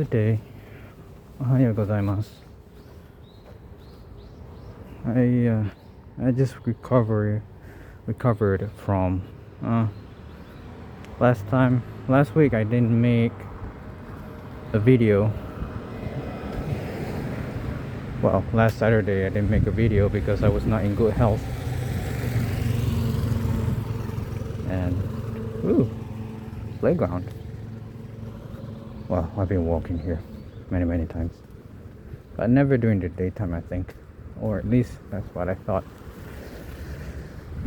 Good day. おはようございます。I just recovered from last week I didn't make a video. Well, last Saturday I didn't make a video because I was not in good health. And playground. Well, I've been walking here many times, but never during the daytime, I think, or at least that's what I thought.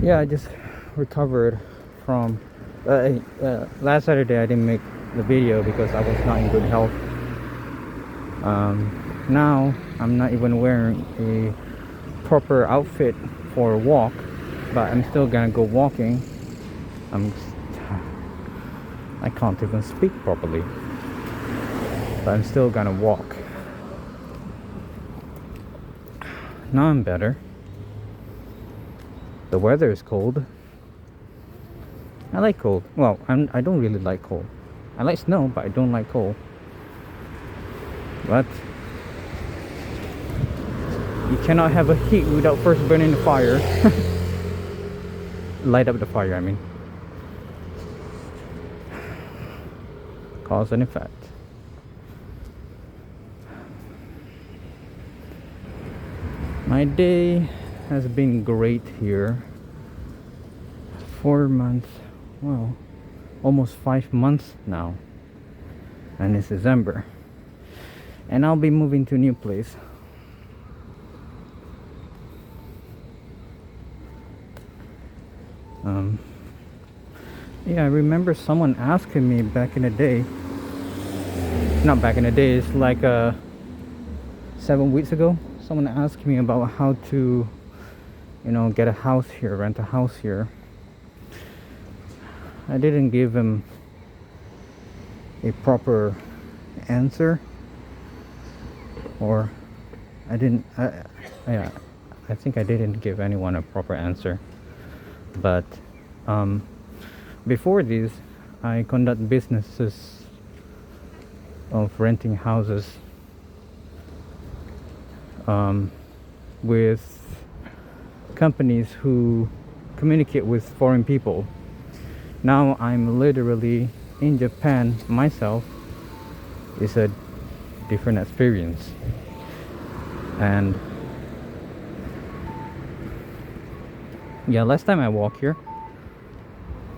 Yeah, I just recovered from last Saturday. I didn't make the video because I was not in good health. Now I'm not even wearing a proper outfit for a walk, but I'm still gonna go walking. I can't even speak properly, but I'm still gonna walk. Now I'm better. The weather is cold. I like cold. Well, I don't really like cold. I like snow, but I don't like cold. But you cannot have a heat without first burning the fire. Light up the fire, I mean. Cause and effect. My day has been great here. 4 months, well, almost 5 months now. And it's December. And I'll be moving to a new place. Yeah, I remember someone asking me back in the day. Not back in the day, it's like 7 weeks ago. Someone asked me about how to, get a house here, rent a house here. I didn't give him a proper answer, or I think I didn't give anyone a proper answer. But before this, I conduct businesses of renting houses with companies who communicate with foreign people. Now I'm literally in Japan myself. It's a different experience. And yeah, last time I walked here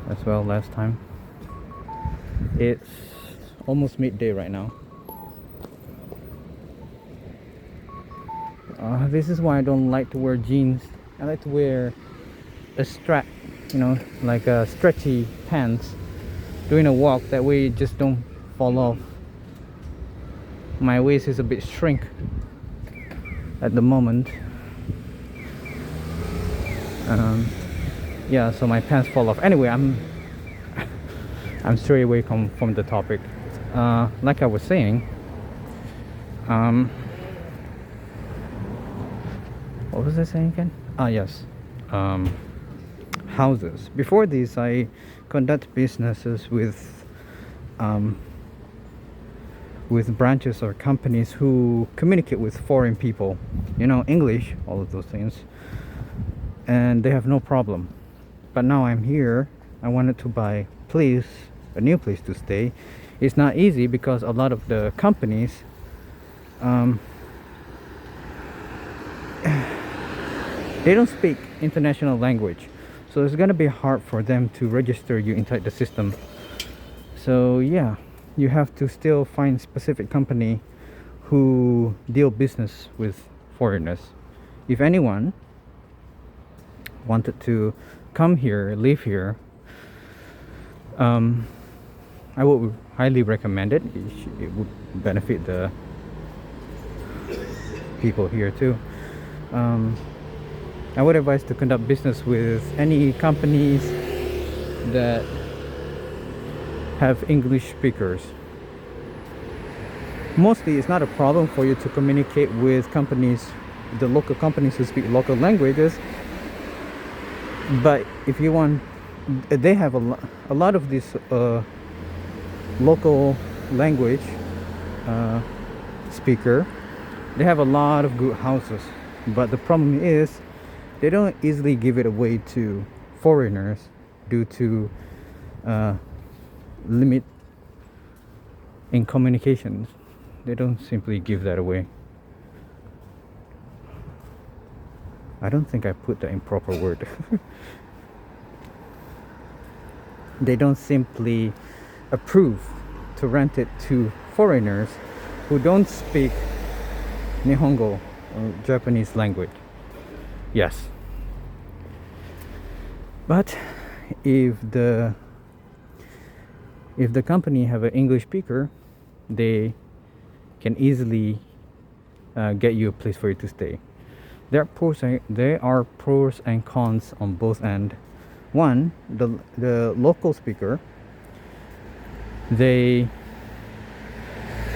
as well. Last time. It's almost midday right now. This is why I don't like to wear jeans. I like to wear a strap, like a stretchy pants during a walk. That way you just don't fall off. My waist is a bit shrink at the moment. Yeah, so my pants fall off. Anyway, I'm straight away from the topic. Like I was saying, what was I saying again? Yes. Houses. Before this, I conduct businesses with branches or companies who communicate with foreign people. English, all of those things. And they have no problem. But now I'm here. I wanted to buy a new place to stay. It's not easy because a lot of the companies they don't speak international language, so it's gonna be hard for them to register you inside the system. So yeah, you have to still find specific company who deal business with foreigners. If anyone wanted to come here, live here, I would highly recommend it. It would benefit the people here too. I would advise to conduct business with any companies that have English speakers. Mostly it's not a problem for you to communicate with the local companies who speak local languages. But if you want, they have a lot of this local language speaker. They have a lot of good houses, but the problem is they don't easily give it away to foreigners due to limit in communications. They don't simply give that away. I don't think I put the improper word. They don't simply approve to rent it to foreigners who don't speak Nihongo or Japanese language. Yes. But if the company have an English speaker, they can easily get you a place for you to stay. There are pros and cons on both ends. One, the local speaker, they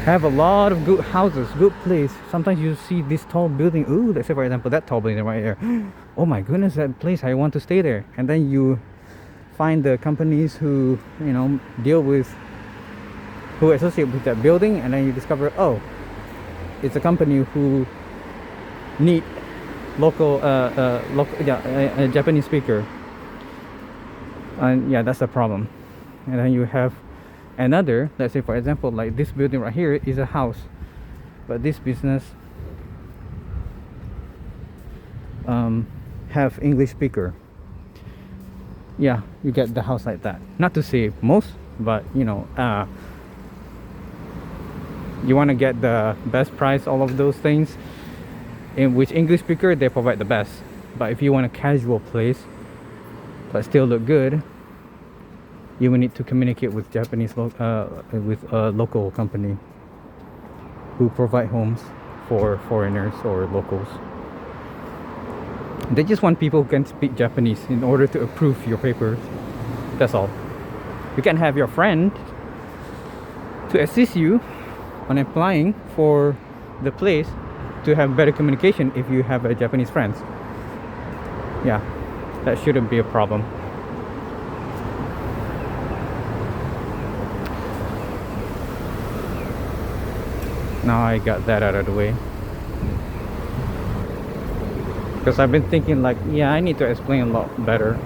have a lot of good houses, good place. Sometimes you see this tall building. Ooh, let's say for example that tall building right there. Oh my goodness, that place, I want to stay there. And then you find the companies who who associate with that building, and then you discover, oh, it's a company who need a Japanese speaker. And yeah, that's the problem. And then you have another, let's say for example, like this building right here is a house, but this business have English speaker. Yeah, you get the house like that. Not to say most, but you want to get the best price, all of those things. In which English speaker, they provide the best. But if you want a casual place but still look good, you will need to communicate with with a local company who provide homes for foreigners or locals. They just want people who can speak Japanese in order to approve your papers. That's all. You can have your friend to assist you on applying for the place to have better communication if you have a Japanese friends. Yeah, that shouldn't be a problem. Now I got that out of the way, because I've been thinking like, yeah, I need to explain a lot better.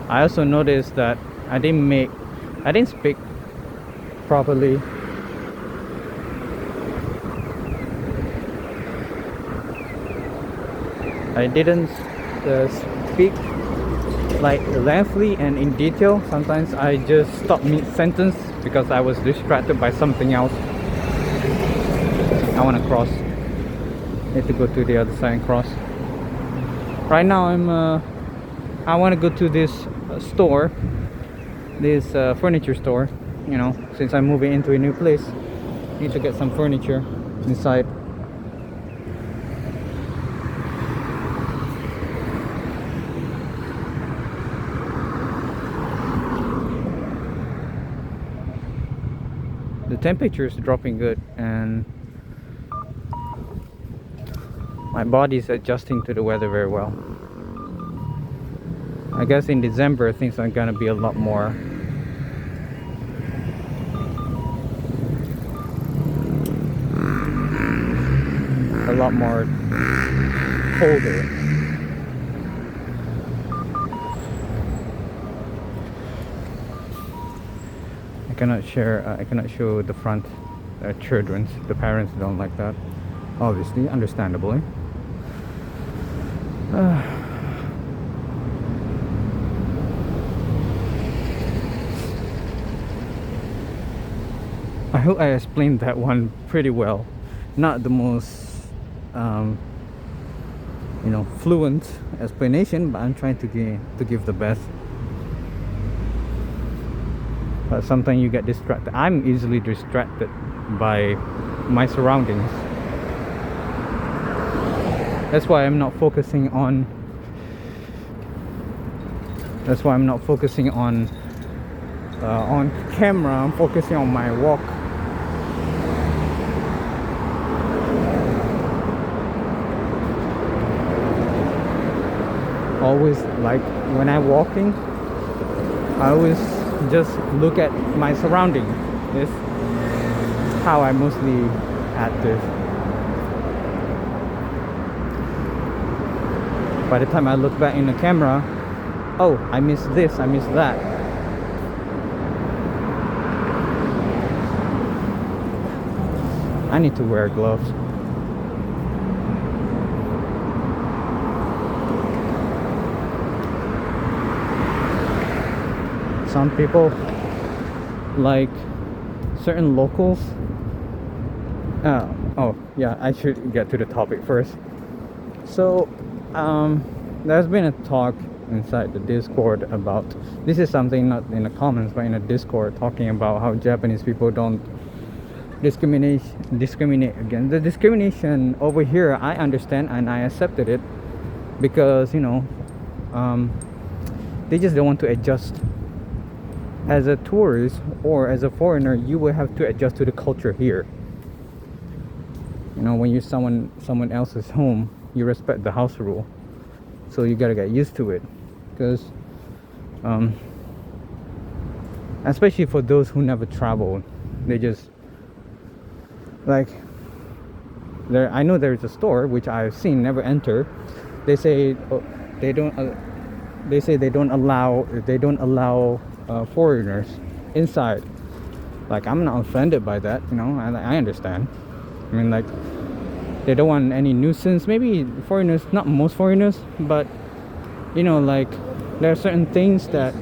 I also noticed that I didn't speak properly. I didn't speak like lengthily and in detail. Sometimes I just stopped mid-sentence because I was distracted by something else. I want to cross. Need to go to the other side and cross. Right now I want to go to this store, this furniture store. Since I'm moving into a new place, need to get some furniture inside. The temperature is dropping good, and my body is adjusting to the weather very well. I guess in December things are gonna be a lot more colder. I cannot show the front children's. The parents don't like that, obviously, understandably. I hope I explained that one pretty well. Not the most fluent explanation, but I'm trying to give the best. But sometimes you get distracted. I'm easily distracted by my surroundings. That's why I'm not focusing on camera. I'm focusing on my walk. Always, like when I'm walking, I always just look at my surrounding. Yes. how I mostly had this. By the time I look back in the camera, oh, I missed this, I missed that. I need to wear gloves. Some people, like certain locals, oh yeah, I should get to the topic first. So there's been a talk inside the Discord about, this is something not in the comments but in the Discord, talking about how Japanese people don't discriminate against the discrimination over here. I understand and I accepted it because, you know, they just don't want to adjust. As a tourist or as a foreigner, you will have to adjust to the culture here. You know, when you're someone else's home, you respect the house rule, so you gotta get used to it. Because especially for those who never traveled, they just like there. I know there's a store which I've seen, never enter. They say they don't allow foreigners inside. Like, I'm not offended by that, you know. I understand. I mean, like, they don't want any nuisance. Maybe foreigners, not most foreigners, but you know, like, there are certain things that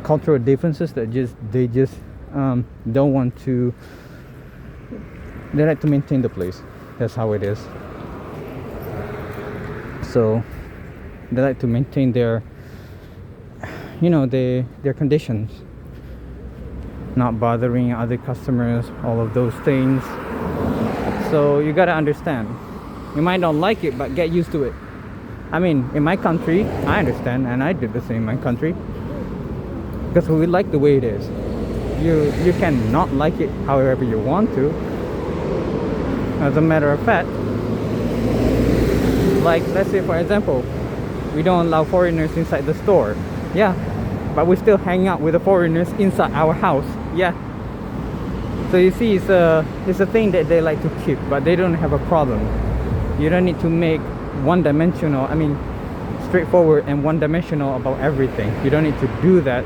cultural differences that they just don't want to. They like to maintain the place. That's how it is. So they like to maintain their, you know, their conditions, not bothering other customers, all of those things. So you gotta understand. You might not like it, but get used to it. I mean, in my country, I understand, and I did the same in my country, because we like the way it is. You can not like it however you want to. As a matter of fact, like, let's say for example, we don't allow foreigners inside the store. Yeah, but we still hang out with the foreigners inside our house. Yeah. So you see, it's a thing that they like to keep, but they don't have a problem. You don't need to make one-dimensional, I mean, straightforward and one-dimensional about everything. You don't need to do that,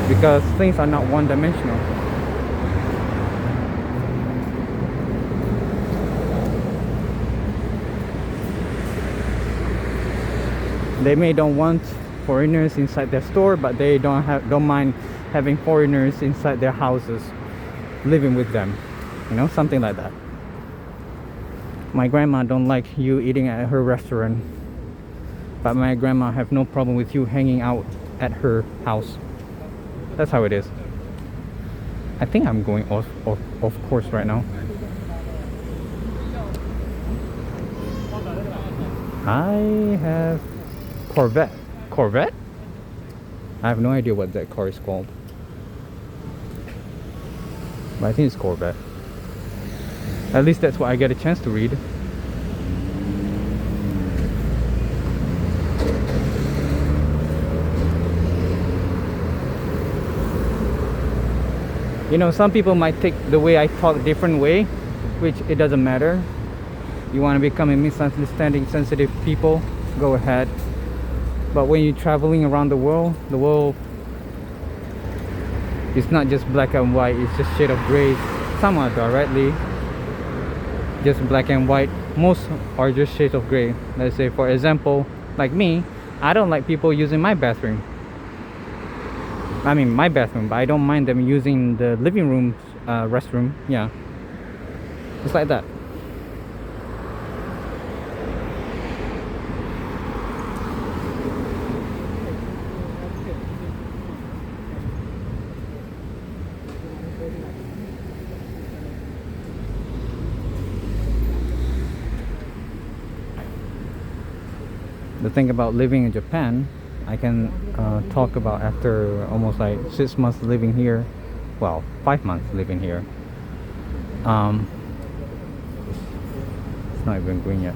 because things are not one-dimensional. They may don't want foreigners inside their store, but they don't mind having foreigners inside their houses, living with them, you know, something like that. My grandma don't like you eating at her restaurant, but my grandma have no problem with you hanging out at her house. That's how it is. I think I'm going off course right now. I have Corvette? I have no idea what that car is called, but I think it's Corvette. At least that's what I get a chance to read. You know, some people might take the way I talk different way, which it doesn't matter. You want to become a misunderstanding sensitive people, go ahead. But when you're traveling around the world is not just black and white, it's just shade of gray. Some are directly just black and white. Most are just shades of gray. Let's say for example, like me, I don't like people using my bathroom. I mean my bathroom, but I don't mind them using the living room restroom. Yeah, it's like that. The thing about living in Japan, I can talk about after almost like 6 months living here. Well, 5 months living here. It's not even green yet.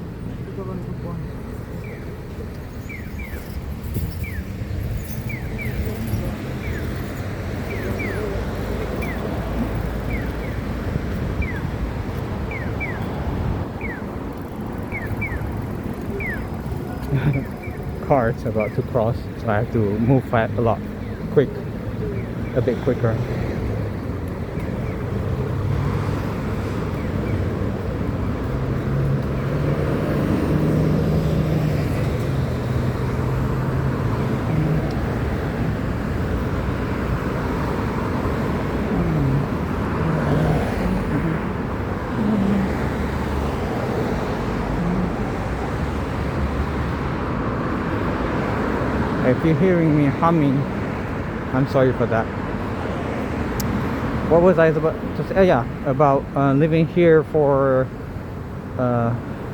cars about to cross, so I have to move fast a lot, a bit quicker. If you're hearing me humming, I'm sorry for that. What was I about to say? Yeah, about living here for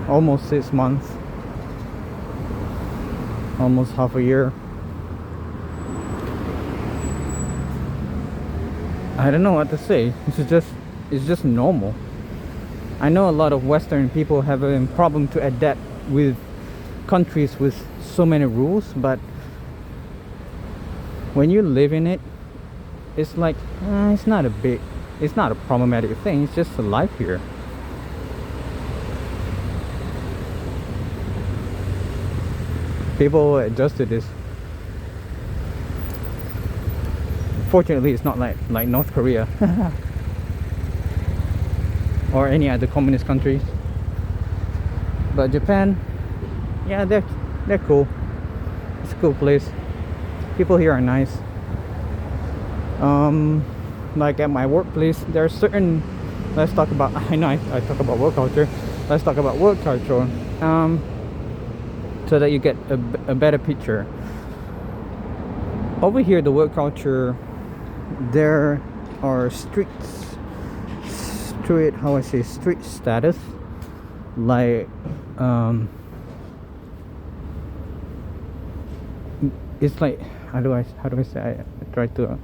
almost 6 months, almost half a year. I don't know what to say. It's just normal. I know a lot of Western people have a problem to adapt with countries with so many rules, but when you live in it, it's like it's not a problematic thing. It's just a life here. People adjust to this. Fortunately, it's not like North Korea or any other communist countries. But Japan, yeah, they're cool. It's a cool place. People here are nice. Like at my workplace, there are certain. Let's talk about. I know I talk about work culture. Let's talk about work culture. So that you get a better picture. Over here, the work culture, there are street status, like it's like how do I say, I try to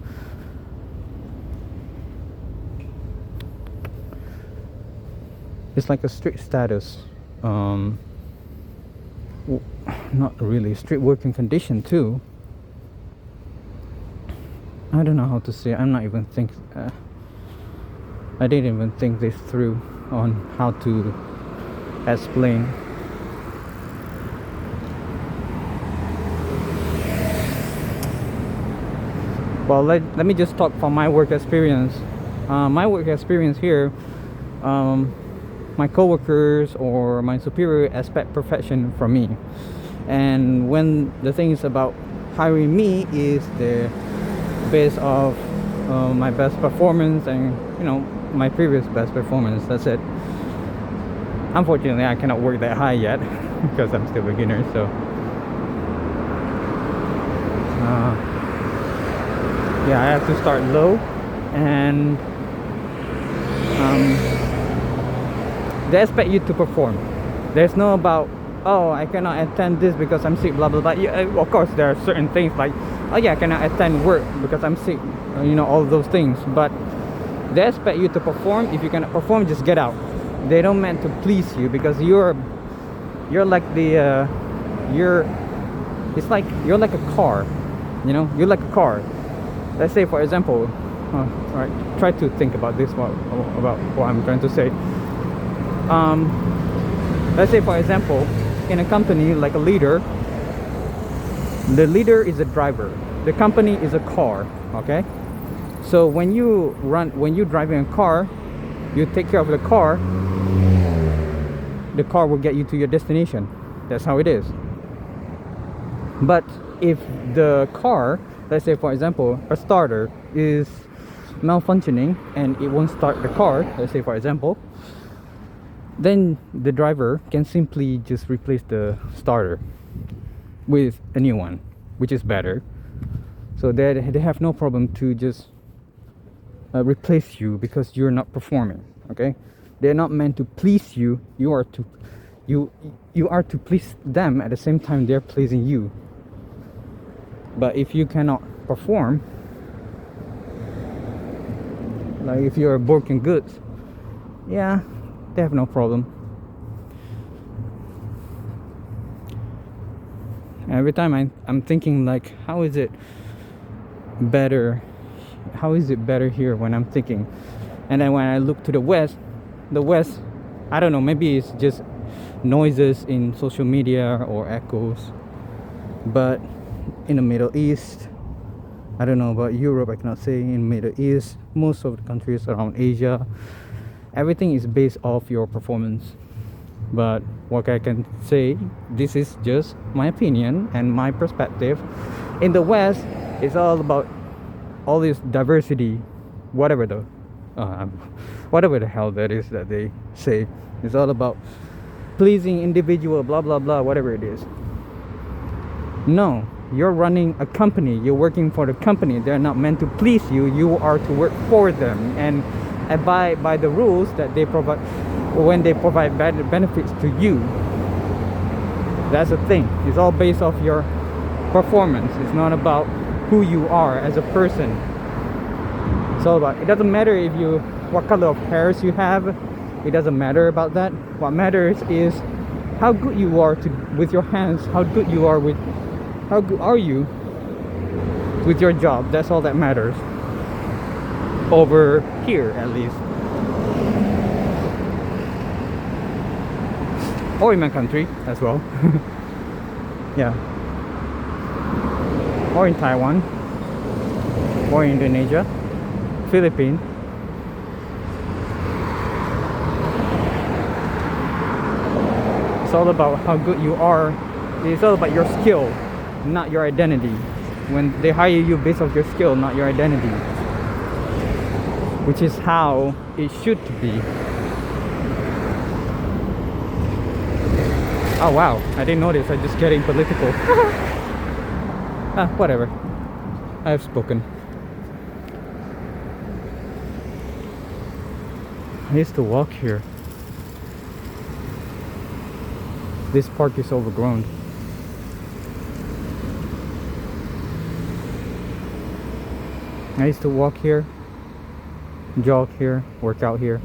it's like a street status, not really street working condition too. I don't know how to say. I didn't even think this through on how to explain. Well, let me just talk from my work experience. My work experience here, my coworkers or my superior expect perfection from me, and when the thing is about hiring me is the base of my best performance and my previous best performance. That's it. Unfortunately, I cannot work that high yet because I'm still a beginner. So yeah, I have to start low, and they expect you to perform. There's no about, oh, I cannot attend this because I'm sick, blah blah blah. Yeah, of course there are certain things like, oh yeah, I cannot attend work because I'm sick, all those things. But they expect you to perform. If you cannot perform, just get out. They don't meant to please you, because you're like it's like you're like a car. You're like a car. Let's say, for example, all right, try to think about this about what I'm trying to say. Let's say, for example, in a company, like a leader, the leader is a driver, the company is a car. Okay, so when you're driving a car, you take care of the car will get you to your destination. That's how it is. But if the car, let's say for example, a starter is malfunctioning and it won't start the car, let's say for example, then the driver can simply just replace the starter with a new one, which is better. So they have no problem to just replace you because you're not performing. Okay, they're not meant to please you. You are to please them. At the same time, they're pleasing you. But if you cannot perform, like if you're broken goods, yeah, they have no problem. Every time I'm thinking like, how is it better here when I'm thinking? And then when I look to the west, I don't know, maybe it's just noises in social media or echoes. But in the Middle East, I don't know about Europe, I cannot say. In Middle East, most of the countries around Asia, everything is based off your performance. But what I can say, this is just my opinion and my perspective. In the West, it's all about all this diversity, whatever the whatever the hell that is that they say. It's all about pleasing individual, blah blah blah, whatever it is. No, you're running a company, you're working for the company. They're not meant to please you, you are to work for them and abide by the rules that they provide when they provide benefits to you. That's the thing. It's all based off your performance. It's not about who you are as a person. It's all about, it doesn't matter if you what color of hairs you have. It doesn't matter about that. What matters is how good you are with your hands, how good you are with how good are you with your job. That's all that matters over here, at least, or in my country as well. Yeah, or in Taiwan, or Indonesia, Philippines. It's all about how good you are. It's all about your skill, not your identity. When they hire you based off your skill, not your identity, which is how it should be. Oh wow, I didn't notice. I'm just getting political. Whatever. I have spoken. I used to walk here. This park is overgrown. I used to walk here, jog here, work out here.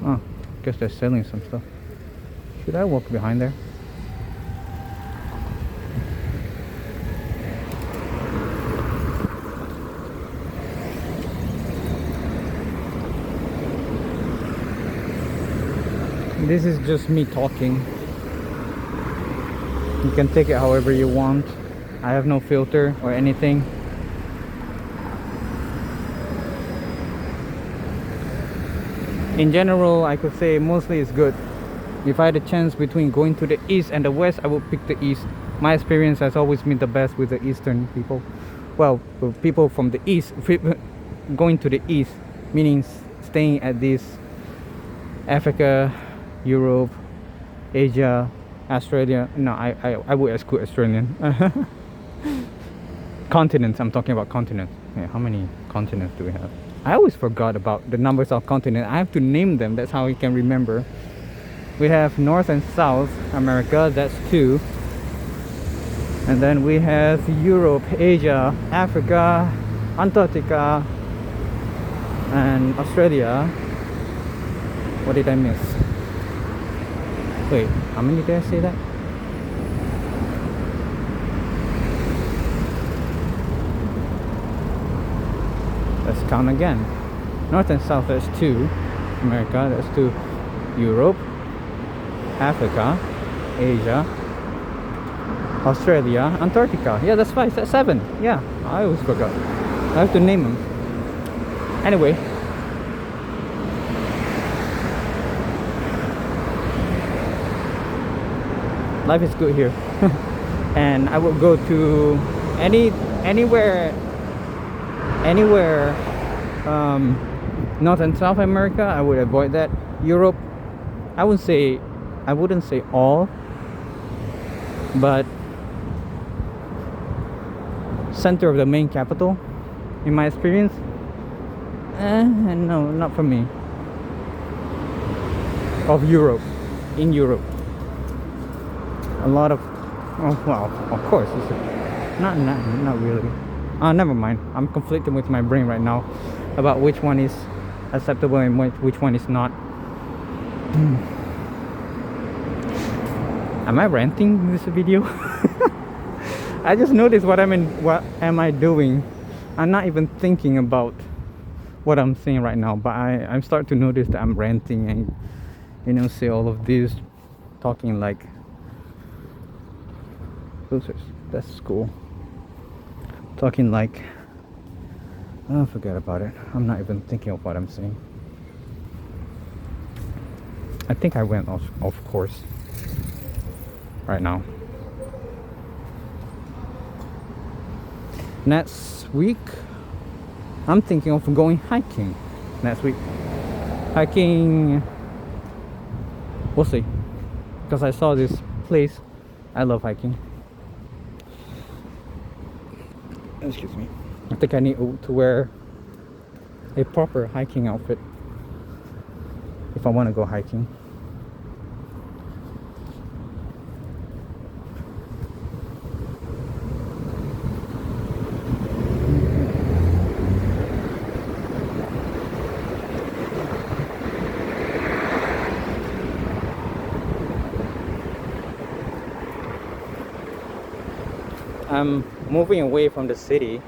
Oh, guess they're selling some stuff. Should I walk behind there? This is just me talking. You can take it however you want. I have no filter or anything. In general, I could say mostly it's good. If I had a chance between going to the east and the west, I would pick the east. My experience has always been the best with the eastern people. Well, with people from the east, going to the east, meaning staying at this Africa, Europe, Asia, Australia. No, I would exclude Australian. Continents, I'm talking about continents. Yeah, how many continents do we have? I always forgot about the numbers of continents. I have to name them, that's how I can remember. We have North and South America, that's 2. And then we have Europe, Asia, Africa, Antarctica, and Australia. What did I miss? Wait, how many did I say that? Let's count again. North and South, that's 2. America, that's 2. Europe, Africa, Asia, Australia, Antarctica. Yeah, that's 5. That's 7. Yeah, I always forgot. I have to name them. Anyway. Life is good here. And I will go to anywhere North and South America. I would avoid that. Europe, I wouldn't say all, but center of the main capital, in my experience, no, not for me. Of Europe, in Europe, a lot of, oh well, of course, it's not really. Never mind. I'm conflicting with my brain right now about which one is acceptable and which one is not. Am I ranting in this video? I just noticed what am I doing? I'm not even thinking about what I'm saying right now, but I'm starting to notice that I'm ranting and say all of this, talking like That's cool. Talking like, oh, forget about it. I'm not even thinking of what I'm saying. I think I went off course right now. Next week, I'm thinking of going hiking. Next week, hiking. We'll see. Because I saw this place. I love hiking. Excuse me. I think I need to wear a proper hiking outfit if I want to go hiking. I'm moving away from the city.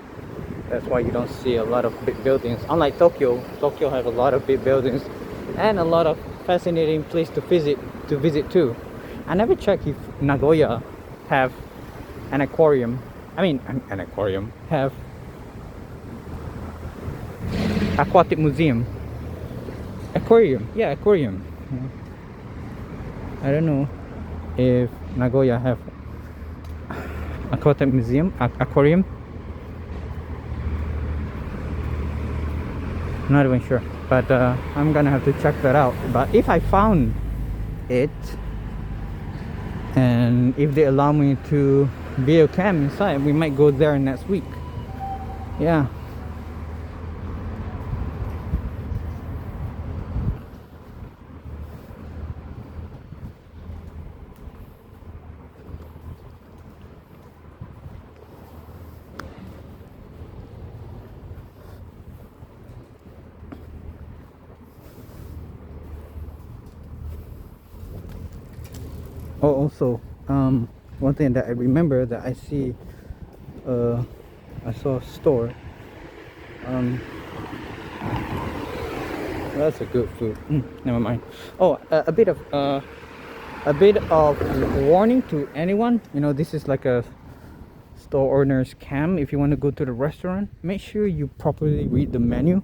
That's why you don't see a lot of big buildings. Unlike Tokyo, Tokyo has a lot of big buildings and a lot of fascinating place to visit too. I never checked if Nagoya have an aquarium. I mean, an aquarium have aquatic museum. Aquarium, yeah, aquarium. I don't know if Nagoya have aquatic museum, aquarium. Not even sure, but I'm gonna have to check that out. But if I found it, and if they allow me to video cam inside, we might go there next week. Yeah. Oh, also, one thing that I remember that I see, I saw a store. That's a good food. Never mind. Oh, a bit of warning to anyone. You know, this is like a store owner's scam. If you want to go to the restaurant, make sure you properly read the menu.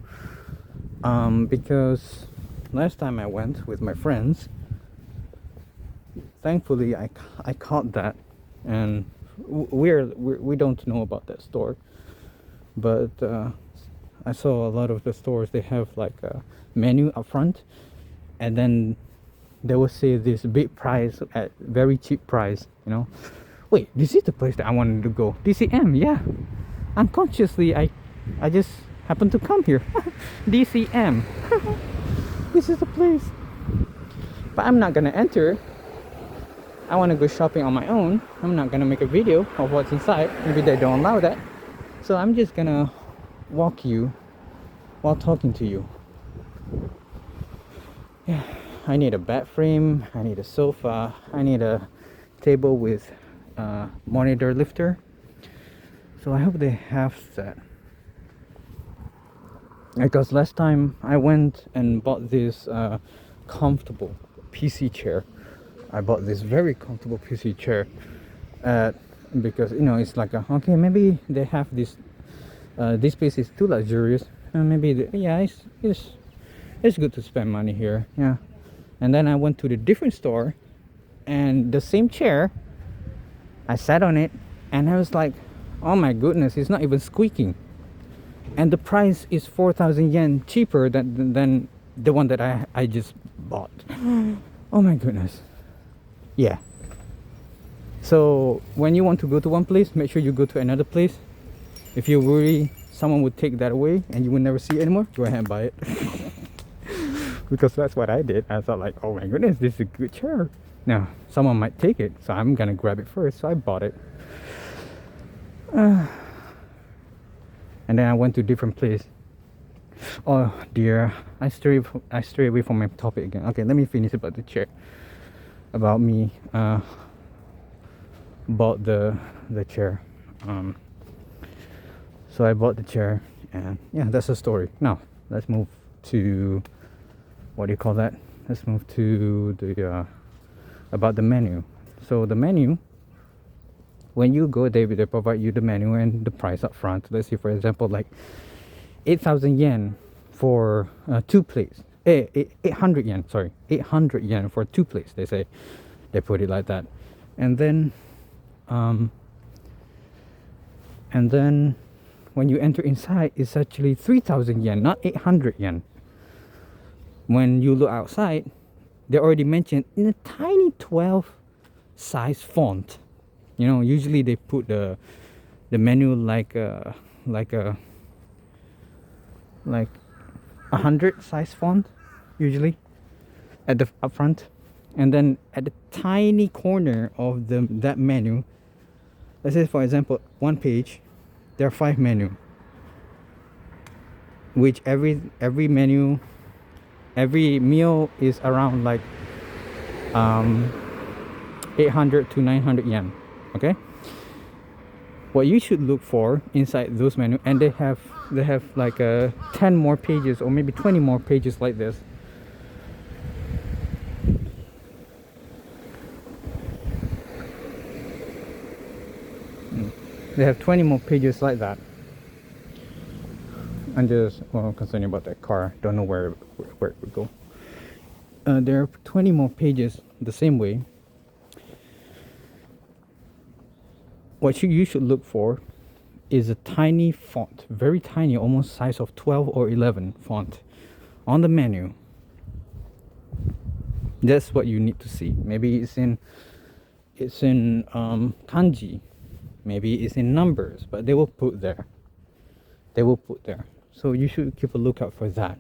Because last time I went with my friends, thankfully I caught that, and we don't know about that store, but I saw a lot of the stores, they have like a menu up front, and then they will say this big price at very cheap price, you know. Wait, this is the place that I wanted to go. DCM, yeah. Unconsciously I just happened to come here. DCM. This is the place. But I'm not gonna enter. I want to go shopping on my own. I'm not gonna make a video of what's inside. Maybe they don't allow that. So I'm just gonna walk you while talking to you. Yeah, I need a bed frame, I need a sofa, I need a table with monitor lifter. So I hope they have that. Because last time I went and bought this comfortable PC chair. I bought this very comfortable PC chair because, you know, it's like okay, maybe they have this place is too luxurious, and maybe yeah, it's good to spend money here. Yeah. And then I went to the different store, and the same chair, I sat on it, and I was like, oh my goodness, it's not even squeaking, and the price is 4,000 yen cheaper than the one that I just bought. Oh my goodness. Yeah. So when you want to go to one place, make sure you go to another place. If you worry someone would take that away and you will never see it anymore, go ahead and buy it. Because that's what I did. I thought like, oh my goodness, this is a good chair. Now someone might take it, so I'm gonna grab it first. So I bought it. And then I went to different place. Oh dear, I stray away from my topic again. Okay, let me finish about the chair. About me bought the chair. So I bought the chair, and yeah, that's the story. Now let's move to, what do you call that? Let's move to the about the menu. So the menu when you go, they provide you the menu and the price up front. Let's say, for example, like 8,000 yen for 2 plates. 800 yen, sorry, 800 yen for 2 plates. They say, they put it like that, and then when you enter inside, it's actually 3,000 yen, not 800 yen. When you look outside, they already mentioned in a tiny 12 size font. You know, usually they put the menu like a 100 size font, usually at the up front, and then at the tiny corner of that menu, let's say for example, one page, there are 5 menu, which every menu, every meal is around like 800 to 900 yen. Okay, what you should look for inside those menu, and they have like 10 more pages or maybe 20 more pages like this. They have 20 more pages like that. I'm just concerned about that car. Don't know where it would go. There are 20 more pages the same way. What you should look for is a tiny font, very tiny, almost size of 12 or 11 font on the menu. That's what you need to see. Maybe it's in kanji, maybe it's in numbers, but they will put there. So you should keep a lookout for that.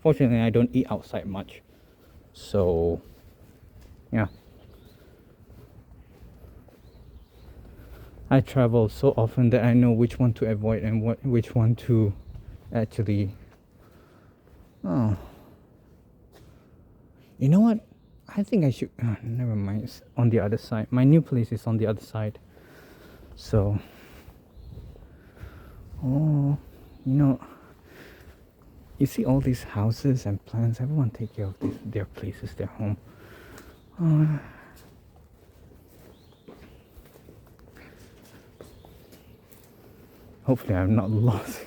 Fortunately, I don't eat outside much, so yeah. I travel so often that I know which one to avoid and which one to actually. Oh, you know what? I think I should. Never mind. It's on the other side. My new place is on the other side. So, you know, you see all these houses and plants. Everyone take care of their places, their home. Hopefully I'm not lost.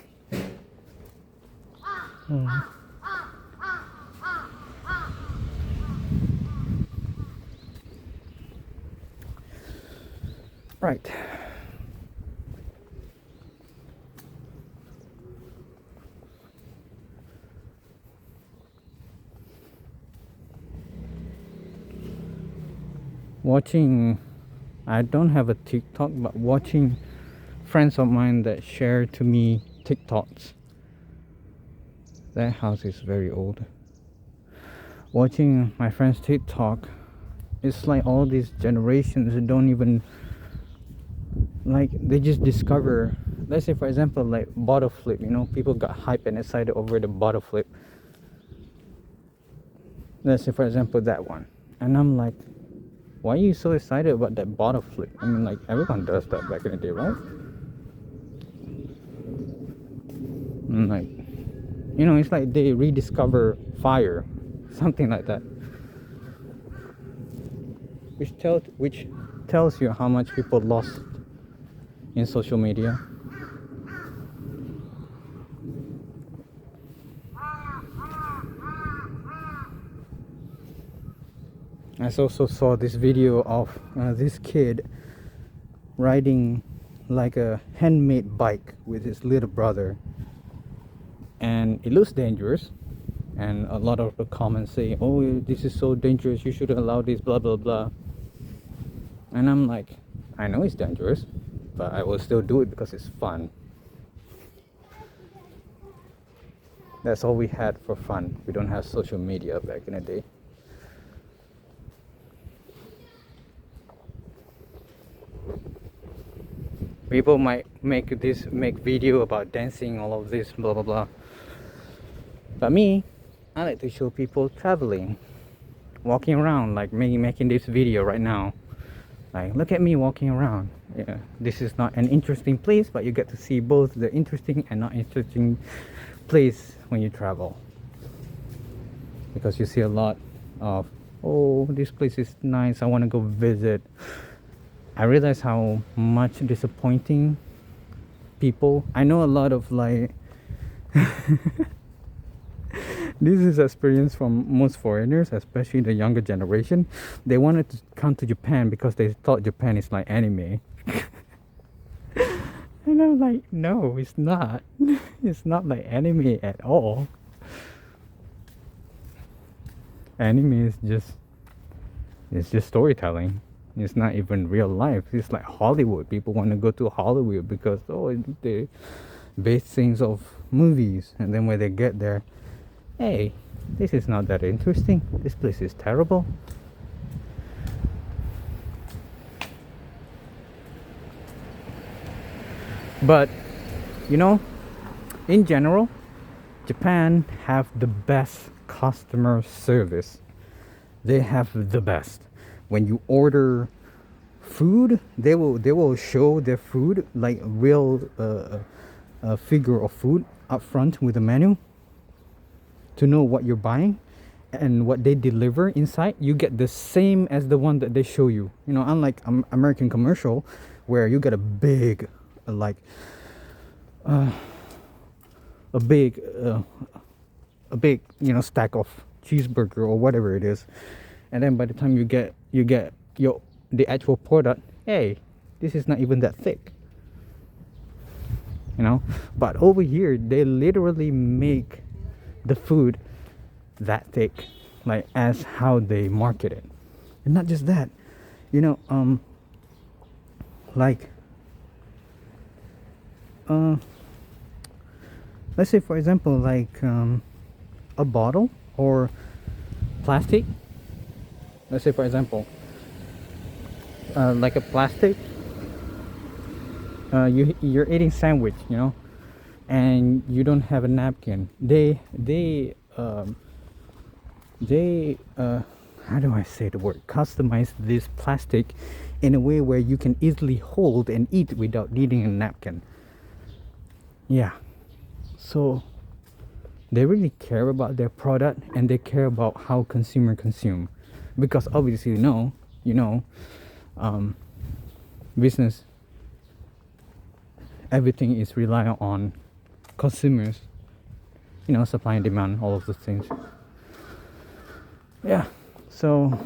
Right. Watching, I don't have a TikTok, but watching friends of mine that share to me TikToks. That house is very old. Watching my friends TikTok, it's like all these generations don't even, like, they just discover, let's say for example, like bottle flip. You know, people got hype and excited over the bottle flip. Let's say for example that one, and I'm like, why are you so excited about that bottle flip? I mean, like, everyone does that back in the day, right? And like, you know, it's like they rediscover fire, something like that, which tells you how much people lost in social media. I also saw this video of this kid riding like a handmade bike with his little brother, and it looks dangerous, and a lot of the comments say, oh, this is so dangerous, you shouldn't allow this, blah blah blah. And I'm like, I know it's dangerous, but I will still do it because it's fun. That's all we had for fun. We don't have social media back in the day. People might make video about dancing, all of this, blah blah blah. But me, I like to show people traveling, walking around, like making this video right now. Like, look at me walking around. Yeah, this is not an interesting place, but you get to see both the interesting and not interesting place when you travel, because you see a lot of, oh, this place is nice, I want to go visit, I realize how much disappointing people. I know a lot of like this is experience from most foreigners, especially the younger generation. They wanted to come to Japan because they thought Japan is like anime. And I'm like, no, it's not. It's not like anime at all. Anime is just, it's just storytelling. It's not even real life. It's like Hollywood. People want to go to Hollywood because they base things off movies, and then when they get there, hey, this is not that interesting. This place is terrible. But you know, in general, Japan have the best customer service. They have the best. When you order food, they will show their food like real figure of food up front with the menu to know what you're buying, and what they deliver inside you get the same as the one that they show you. You know, unlike American commercial where you get a big like a big stack of cheeseburger or whatever it is, and then by the time you get the actual product, hey, this is not even that thick, you know. But over here they literally make the food that thick, like as how they market it. And not just that, you know, like let's say for example like a bottle or plastic. Let's say for example like a plastic, you're eating sandwich, you know, and you don't have a napkin. They how do I say the word, customize this plastic in a way where you can easily hold and eat without needing a napkin. Yeah, so they really care about their product, and they care about how consumer consume, because obviously business, everything is reliant on consumers, you know, supply and demand, all of those things. Yeah, so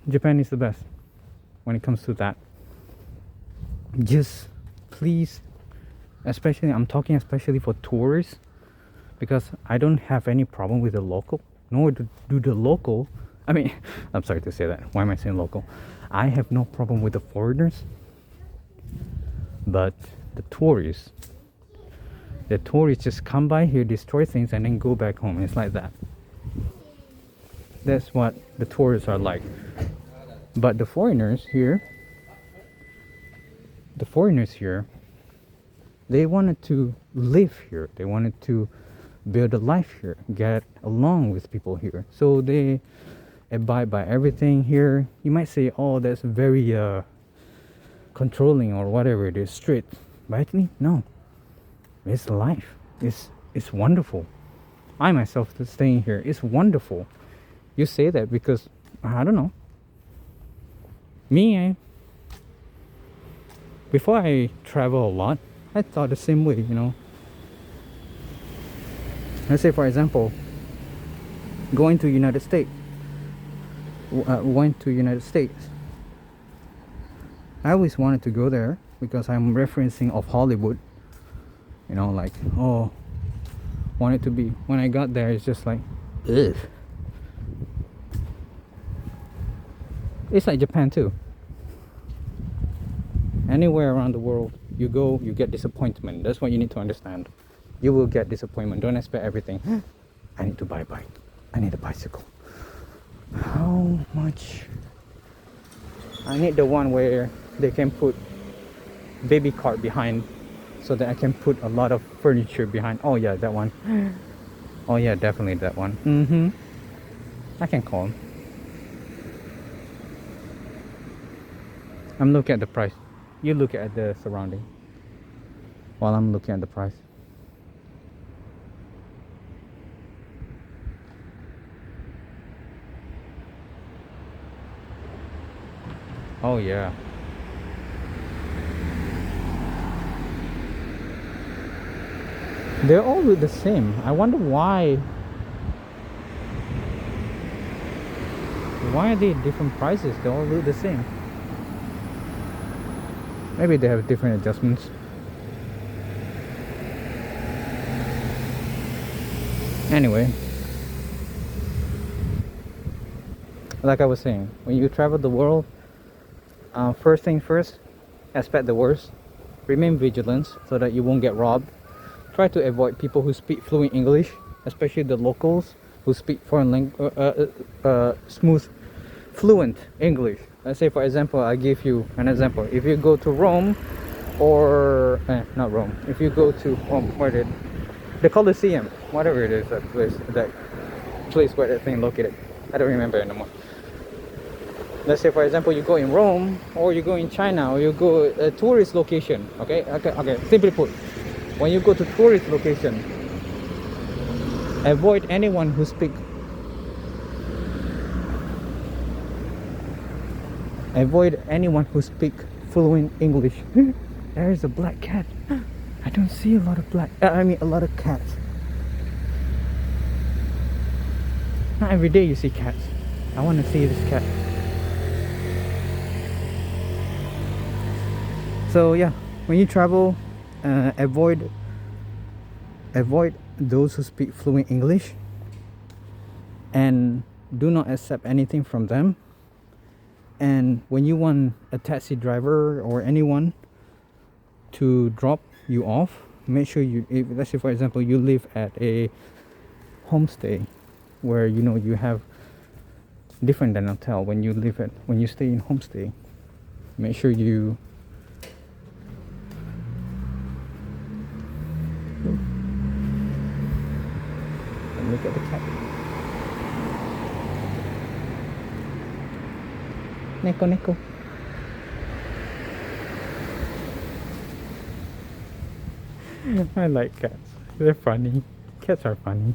Japan is the best when it comes to that. Just please, especially I'm talking especially for tourists, because I don't have any problem with the local, nor do the local, I mean, I'm sorry to say that, why am I saying local? I have no problem with the foreigners, but the tourists just come by here, destroy things, and then go back home. It's like that. That's what the tourists are like. But the foreigners here, they wanted to live here. They wanted to build a life here, get along with people here. So they abide by everything here. You might say, oh, that's very controlling or whatever it is, strict. But actually, no. It's life. It's wonderful. I myself staying here, it's wonderful. You say that because I don't know. Before I travel a lot, I thought the same way, you know. Let's say for example, going to United States. Went to United States. I always wanted to go there because I'm referencing of Hollywood. You know, like, oh, wanted to be. When I got there, it's just like, ugh. It's like Japan too. Anywhere around the world you go, you get disappointment. That's what you need to understand. You will get disappointment. Don't expect everything. I need to buy a bike. I need a bicycle. How much? I need the one where they can put baby cart behind, so that I can put a lot of furniture behind. Oh yeah, that one. Oh yeah, definitely that one. I can call him. I'm looking at the price. You look at the surrounding while I'm looking at the price. Oh yeah. They all look the same. I wonder why are they different prices? They all look the same. Maybe they have different adjustments. Anyway, like I was saying, when you travel the world, first thing first, expect the worst. Remain vigilant so that you won't get robbed. Try to avoid people who speak fluent English, especially the locals who speak foreign language, smooth, fluent English. Let's say, for example, I give you an example. If you go to Rome, or not Rome, if you go to where did the Colosseum, whatever it is, that place where that thing located, I don't remember anymore. Let's say, for example, you go in Rome, or you go in China, or you go a tourist location. Okay. Simply put, when you go to tourist location, avoid anyone who speak. Avoid anyone who speak fluent English. There is a black cat. I don't see a lot of a lot of cats. Not every day you see cats. I want to see this cat. So yeah, when you travel, avoid those who speak fluent English, and do not accept anything from them. And when you want a taxi driver or anyone to drop you off, make sure let's say for example you live at a homestay where you have different than hotel. When you stay in homestay, make sure you look at the cat. Neko. I like cats. They're funny. Cats are funny.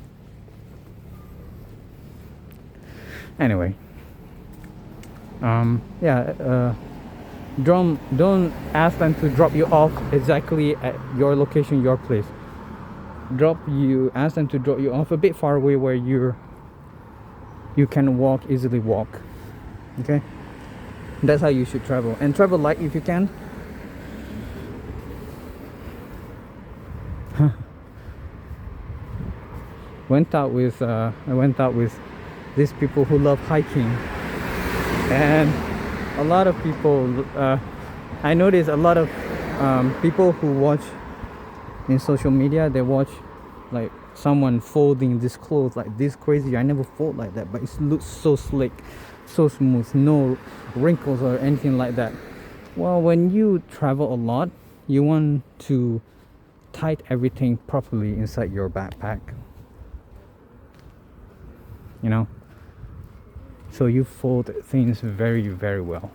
Anyway, don't ask them to drop you off exactly at your location, your place. Ask them to drop you off a bit far away where you can easily walk. Okay, that's how you should travel, and travel light if you can. I went out with these people who love hiking, and a lot of people, I noticed a lot of people who watch in social media, they watch like someone folding this clothes like this crazy. I never fold like that, but it looks so slick, so smooth, no wrinkles or anything like that. Well, when you travel a lot, you want to tie everything properly inside your backpack, so you fold things very, very well.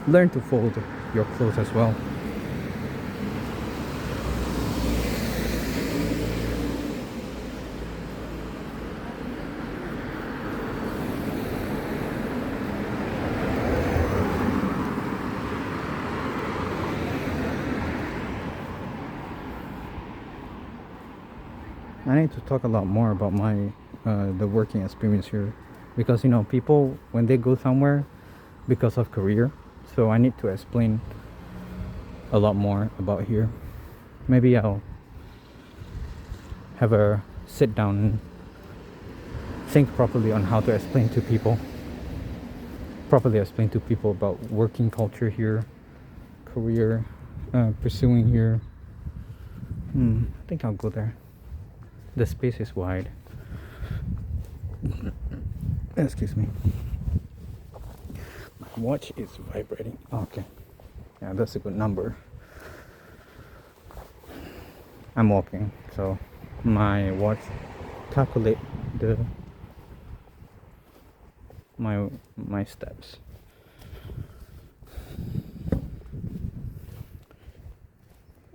Learn to fold your clothes as well. I need to talk a lot more about my the working experience here, because people, when they go somewhere because of career, so I need to explain a lot more about here. Maybe I'll have a sit down and think properly on how to explain to people about working culture here, career pursuing here. I think I'll go there. The space is wide. Excuse me. My watch is vibrating. Okay. Yeah, that's a good number. I'm walking, so my watch calculate my steps.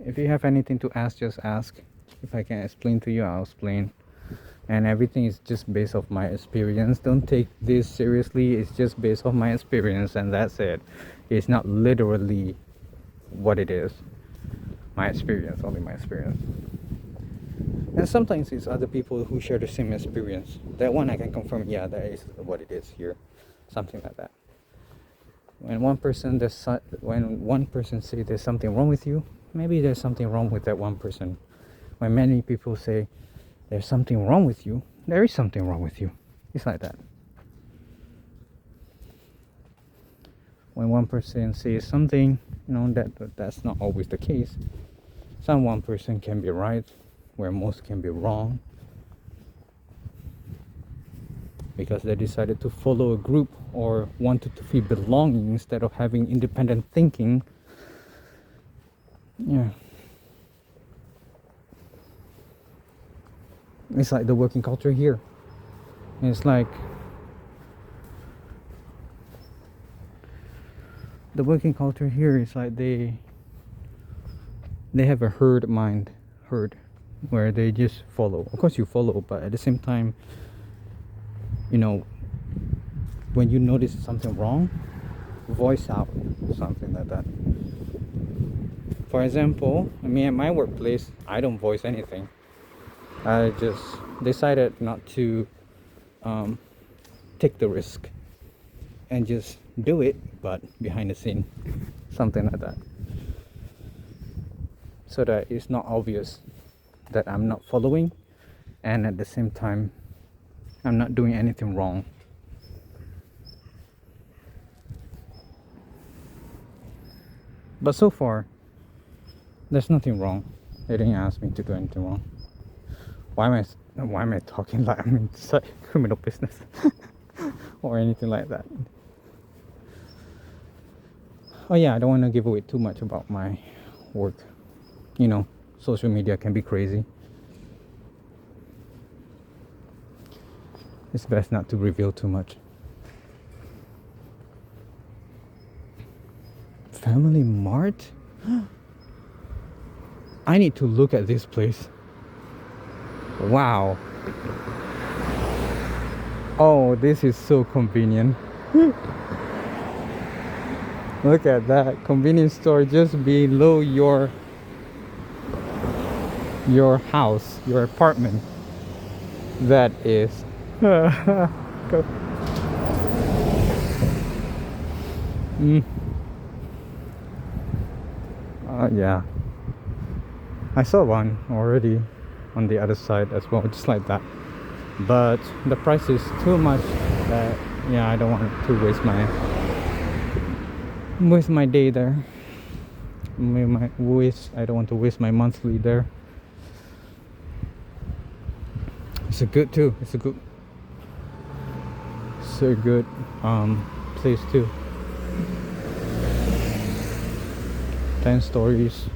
If you have anything to ask, just ask. If I can explain to you, I'll explain. and everything is just based off my experience. Don't take this seriously. It's just based off my experience, and that's it. It's not literally what it is. My experience, only my experience. And sometimes it's other people who share the same experience. That one I can confirm, yeah, that is what it is here. Something like that. When one person say there's something wrong with you, maybe there's something wrong with that one person. When many people say there's something wrong with you, there is something wrong with you. It's like that. When one person says something, that's not always the case. Some one person can be right, where most can be wrong, because they decided to follow a group or wanted to feel belonging instead of having independent thinking. Yeah. It's like the working culture here. It's like the working culture here is like they have a herd mind, where they just follow. Of course you follow, but at the same time, when you notice something wrong, voice out, something like that. For example, at my workplace, I don't voice anything. I just decided not to take the risk and just do it, but behind the scene, something like that, so that it's not obvious that I'm not following, and at the same time I'm not doing anything wrong. But so far there's nothing wrong. They didn't ask me to do anything wrong. Why am I talking like I'm in criminal business or anything like that? Oh yeah, I don't want to give away too much about my work. Social media can be crazy. It's best not to reveal too much. Family Mart? I need to look at this place. Wow. Oh, this is so convenient. Look at that convenience store just below your house, your apartment. That is yeah, I saw one already on the other side as well, just like that, but the price is too much that I don't want to waste my day there. I don't want to waste my monthly there. It's a good place too. 10 stories,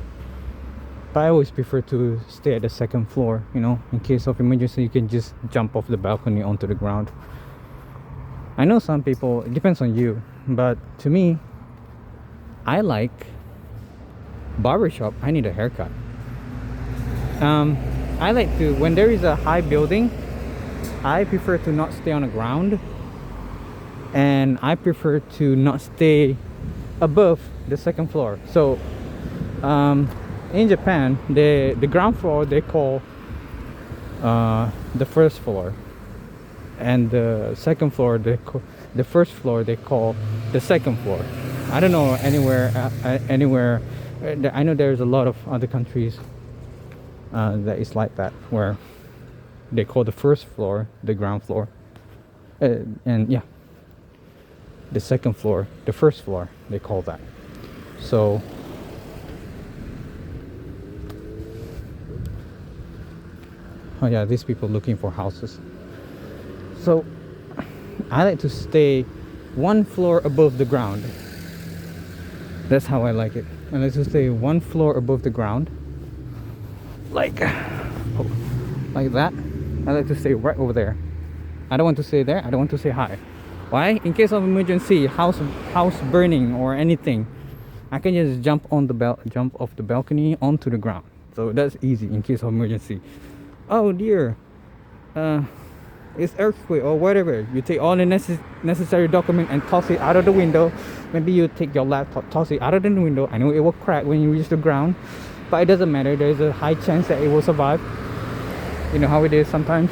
but I always prefer to stay at the second floor. In case of emergency, you can just jump off the balcony onto the ground. I know some people, it depends on you, but to me, I like barbershop. I need a haircut. I like to, when there is a high building, I prefer to not stay on the ground, and I prefer to not stay above the second floor. So in Japan, the ground floor they call the first floor, and the second floor the first floor they call the second floor. I don't know anywhere. I know there's a lot of other countries that is like that, where they call the first floor the ground floor, and yeah, the second floor the first floor, they call that. So these people looking for houses. So I like to stay one floor above the ground. That's how I like it. I like to stay one floor above the ground, like that. I like to stay right over there. I don't want to stay there. I don't want to stay high. Why? In case of emergency, house burning or anything, I can just jump off the balcony onto the ground. So that's easy in case of emergency. Oh dear, it's earthquake or whatever, you take all the necessary document and toss it out of the window. Maybe you take your laptop, toss it out of the window. I know it will crack when you reach the ground, but it doesn't matter. There's a high chance that it will survive. You know how it is sometimes.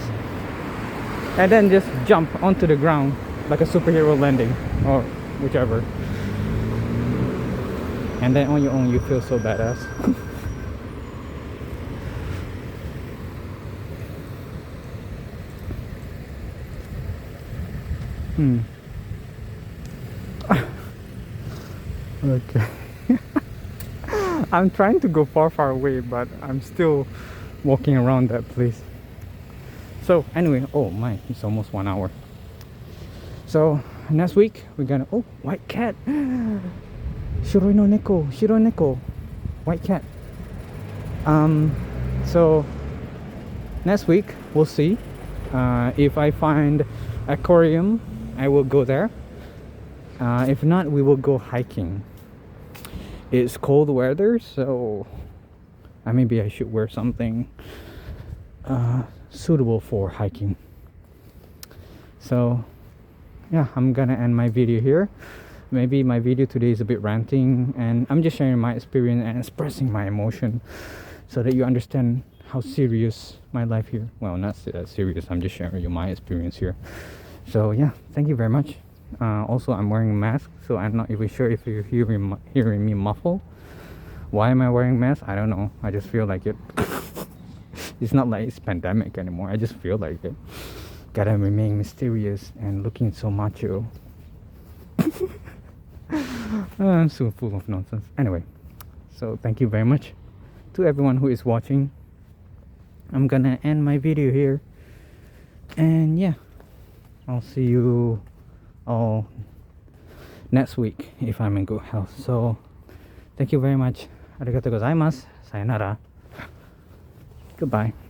And then just jump onto the ground like a superhero landing or whichever. And then on your own you feel so badass. Okay. I'm trying to go far away, but I'm still walking around that place. So anyway, oh my, it's almost 1 hour. So next week we're gonna, oh, white cat. Shiroi no neko, white cat. So next week we'll see. If I find aquarium, I will go there. If not, we will go hiking. It's cold weather, so maybe I should wear something suitable for hiking. So yeah, I'm gonna end my video here. Maybe my video today is a bit ranting, and I'm just sharing my experience and expressing my emotion so that you understand how serious my life here. Well, not that serious, I'm just sharing you my experience here. So yeah, thank you very much. Also, I'm wearing a mask, so I'm not even sure if you're hearing me muffled. Why am I wearing a mask? I don't know, I just feel like it. It's not like it's pandemic anymore, I just feel like it. Gotta remain mysterious and looking so macho. I'm so full of nonsense. Anyway, so thank you very much to everyone who is watching. I'm gonna end my video here, and yeah, I'll see you all next week if I'm in good health. So thank you very much. Arigatou gozaimasu. Sayonara. Goodbye.